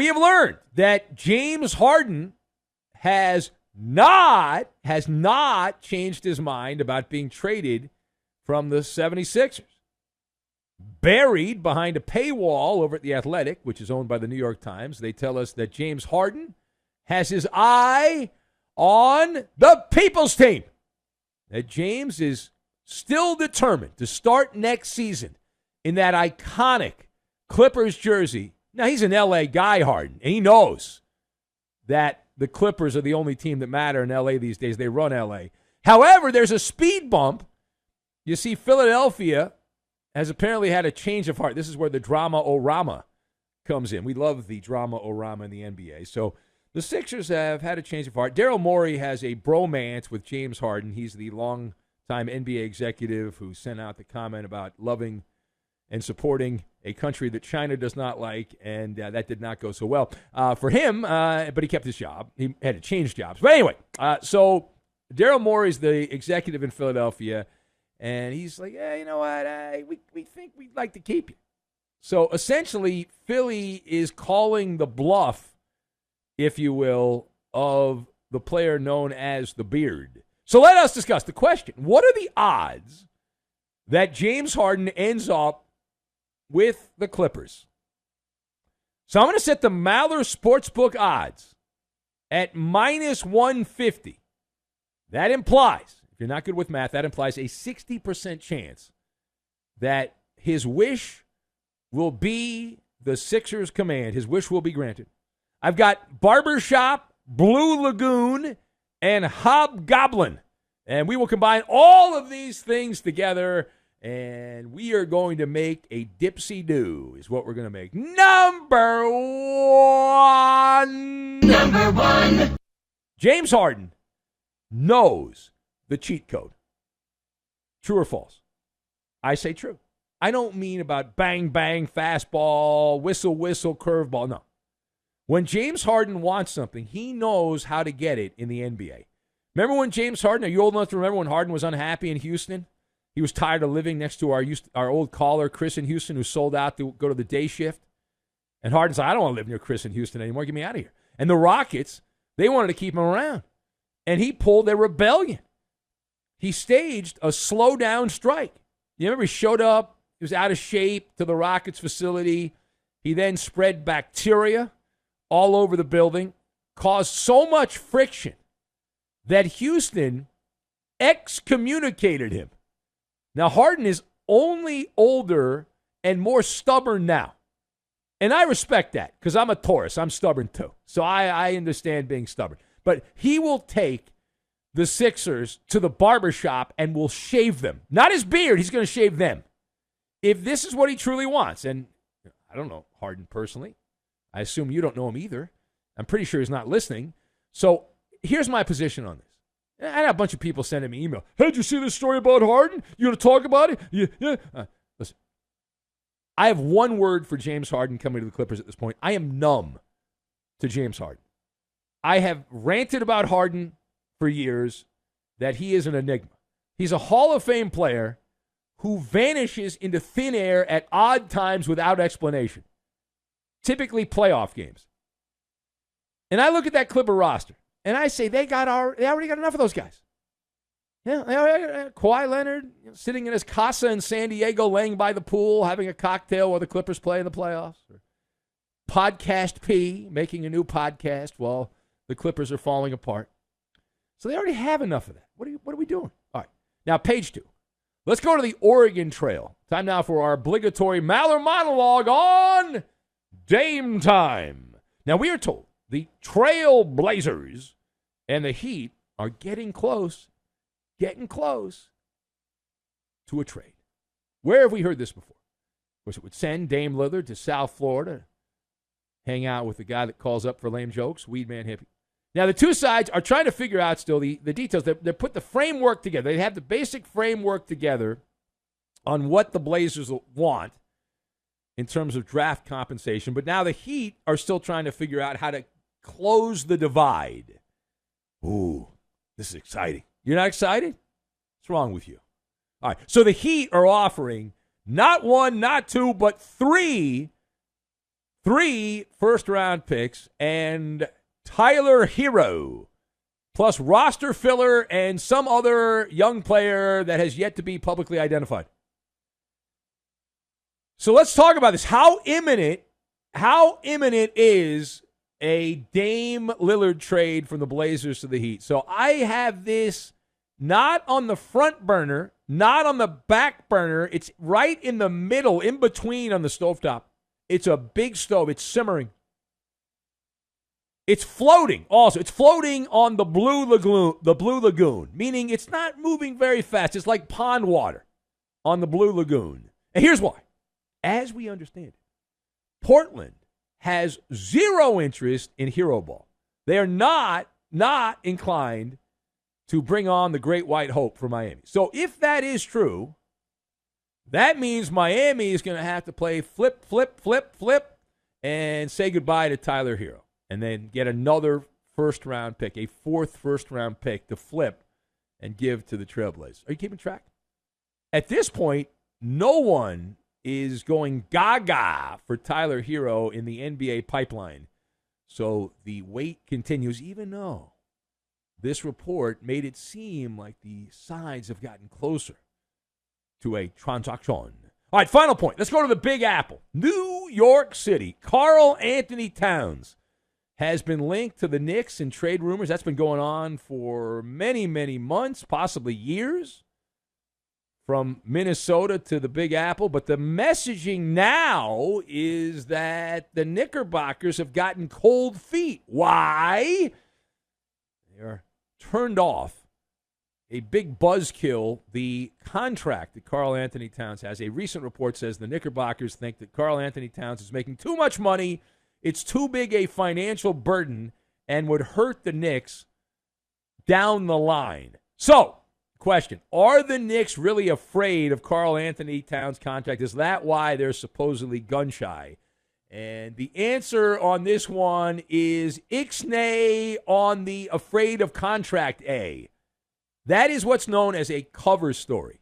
we have learned that James Harden has not changed his mind about being traded from the 76ers. Buried behind a paywall over at The Athletic, which is owned by the New York Times, they tell us that James Harden has his eye on the people's team. That James is still determined to start next season in that iconic Clippers jersey. Now, he's an L.A. guy, Harden, and he knows that the Clippers are the only team that matter in L.A. these days. They run L.A. However, there's a speed bump. You see, Philadelphia has apparently had a change of heart. This is where the drama-o-rama comes in. We love the drama-o-rama in the NBA. So the Sixers have had a change of heart. Daryl Morey has a bromance with James Harden. He's the longtime NBA executive who sent out the comment about loving and supporting a country that China does not like, and that did not go so well for him, but he kept his job. He had to change jobs. But anyway, so Daryl Morey's the executive in Philadelphia, and he's like, yeah, you know what, we think we'd like to keep you. So essentially, Philly is calling the bluff, if you will, of the player known as the Beard. So let us discuss the question. What are the odds that James Harden ends up with the Clippers? So I'm going to set the Maller Sportsbook odds at minus 150. That implies, if you're not good with math, that implies a 60% chance that his wish will be the Sixers' command. His wish will be granted. I've got Barbershop, Blue Lagoon, and Hobgoblin. And we will combine all of these things together, and we are going to make a dipsy-do is what we're going to make. Number one. James Harden knows the cheat code. True or false? I say true. I don't mean about bang, bang, fastball, whistle, whistle, curveball. No. When James Harden wants something, he knows how to get it in the NBA. Remember when James Harden, are you old enough to remember when Harden was unhappy in Houston? He was tired of living next to our old caller, Chris in Houston, who sold out to go to the day shift. And Harden's like, I don't want to live near Chris in Houston anymore. Get me out of here. And the Rockets, they wanted to keep him around. And he pulled a rebellion. He staged a slow-down strike. You remember he showed up, he was out of shape to the Rockets facility. He then spread bacteria all over the building, caused so much friction that Houston excommunicated him. Now, Harden is only older and more stubborn now. And I respect that because I'm a Taurus. I'm stubborn too. So I understand being stubborn. But he will take the Sixers to the barbershop and will shave them. Not his beard. He's going to shave them. If this is what he truly wants. And I don't know Harden personally. I assume you don't know him either. I'm pretty sure he's not listening. So here's my position on this. I had a bunch of people sending me email. Hey, did you see this story about Harden? You going to talk about it? Yeah. Listen, I have one word for James Harden coming to the Clippers at this point. I am numb to James Harden. I have ranted about Harden for years that he is an enigma. He's a Hall of Fame player who vanishes into thin air at odd times without explanation. Typically playoff games. And I look at that Clipper roster, and I say they already got enough of those guys. Yeah, Kawhi Leonard sitting in his casa in San Diego, laying by the pool, having a cocktail while the Clippers play in the playoffs. Or Podcast P, making a new podcast while the Clippers are falling apart. So they already have enough of that. What are we doing? All right. Now, page 2. Let's go to the Oregon Trail. Time now for our obligatory Maller monologue on Dame Time. Now, we are told the Trail Blazers and the Heat are getting close to a trade. Where have we heard this before? Of course, it would send Dame Lillard to South Florida, hang out with the guy that calls up for lame jokes, Weed Man Hippie. Now, the two sides are trying to figure out still the details. They put the framework together. They have the basic framework together on what the Blazers want in terms of draft compensation. But now the Heat are still trying to figure out how to close the divide. Ooh, this is exciting. You're not excited? What's wrong with you? All right, so the Heat are offering not 1, not 2, but 3 3 first-round picks and Tyler Hero, plus roster filler and some other young player that has yet to be publicly identified. So let's talk about this. How imminent is a Dame Lillard trade from the Blazers to the Heat? So I have this not on the front burner, not on the back burner. It's right in the middle, in between on the stovetop. It's a big stove. It's simmering. It's floating also. It's floating on the Blue Lagoon, meaning it's not moving very fast. It's like pond water on the Blue Lagoon. And here's why. As we understand it, Portland has zero interest in hero ball. They are not inclined to bring on the great white hope for Miami. So if that is true, that means Miami is going to have to play flip, and say goodbye to Tyler Hero, and then get another first-round pick, a 4th first-round pick to flip and give to the Trailblazers. Are you keeping track? At this point, no one is going gaga for Tyler Hero in the NBA pipeline. So the wait continues, even though this report made it seem like the sides have gotten closer to a transaction. All right, final point. Let's go to the Big Apple. New York City. Karl Anthony Towns has been linked to the Knicks in trade rumors. That's been going on for many, many months, possibly years, from Minnesota to the Big Apple. But the messaging now is that the Knickerbockers have gotten cold feet. Why? They are turned off. A big buzzkill, the contract that Karl Anthony Towns has. A recent report says the Knickerbockers think that Karl Anthony Towns is making too much money. It's too big a financial burden and would hurt the Knicks down the line. So, question, are the Knicks really afraid of Karl Anthony Towns' contract? Is that why they're supposedly gun-shy? And the answer on this one is ixnay on the afraid of contract A. That is what's known as a cover story.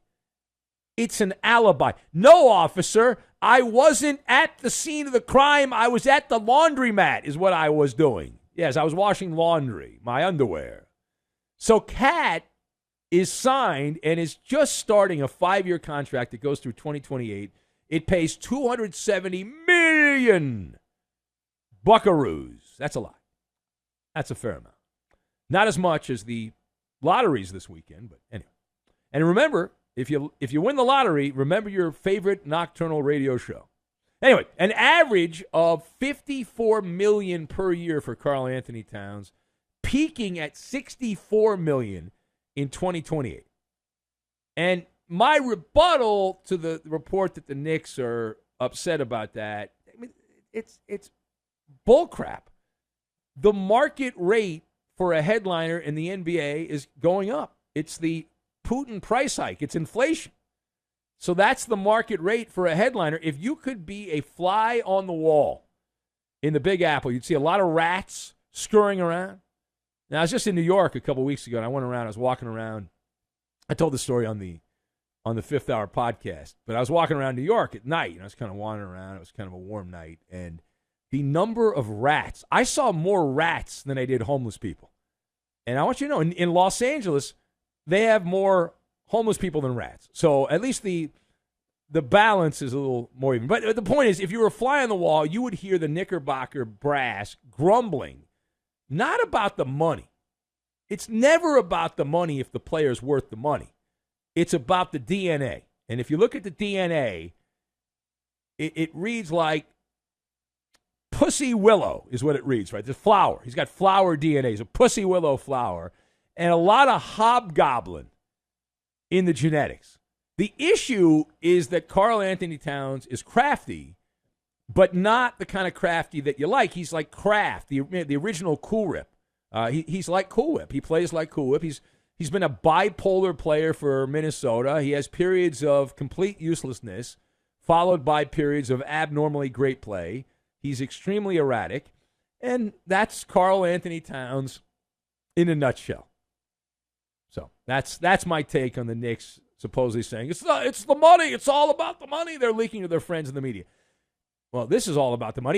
It's an alibi. No, officer, I wasn't at the scene of the crime. I was at the laundromat is what I was doing. Yes, I was washing laundry, my underwear. So Cat is signed and is just starting a 5-year contract that goes through 2028. It pays $270 million buckaroos. That's a lot. That's a fair amount. Not as much as the lotteries this weekend, but anyway. And remember, if you win the lottery, remember your favorite nocturnal radio show. Anyway, an average of $54 million per year for Karl Anthony Towns, peaking at $64 million in 2028. And my rebuttal to the report that the Knicks are upset about that, I mean, it's bullcrap. The market rate for a headliner in the NBA is going up. It's the Putin price hike. It's inflation. So that's the market rate for a headliner. If you could be a fly on the wall in the Big Apple, you'd see a lot of rats scurrying around. Now, I was just in New York a couple weeks ago, and I went around. I was walking around. I told the story on the Fifth Hour podcast, but I was walking around New York at night, and I was kind of wandering around. It was kind of a warm night, and the number of rats, I saw more rats than I did homeless people. And I want you to know, in Los Angeles, they have more homeless people than rats. So at least the balance is a little more even. But the point is, if you were a fly on the wall, you would hear the Knickerbocker brass grumbling, not about the money. It's never about the money if the player's worth the money. It's about the DNA. And if you look at the DNA, it reads like Pussy Willow is what it reads, right? The flower. He's got flower DNA. He's a Pussy Willow flower. And a lot of hobgoblin in the genetics. The issue is that Karl Anthony Towns is crafty, but not the kind of crafty that you like. He's like Kraft, the original Cool Whip. He's like Cool Whip. He plays like Cool Whip. He's been a bipolar player for Minnesota. He has periods of complete uselessness, followed by periods of abnormally great play. He's extremely erratic, and that's Karl Anthony Towns in a nutshell. So that's my take on the Knicks supposedly saying, it's the money. It's all about the money. They're leaking to their friends in the media. Well, this is all about the money.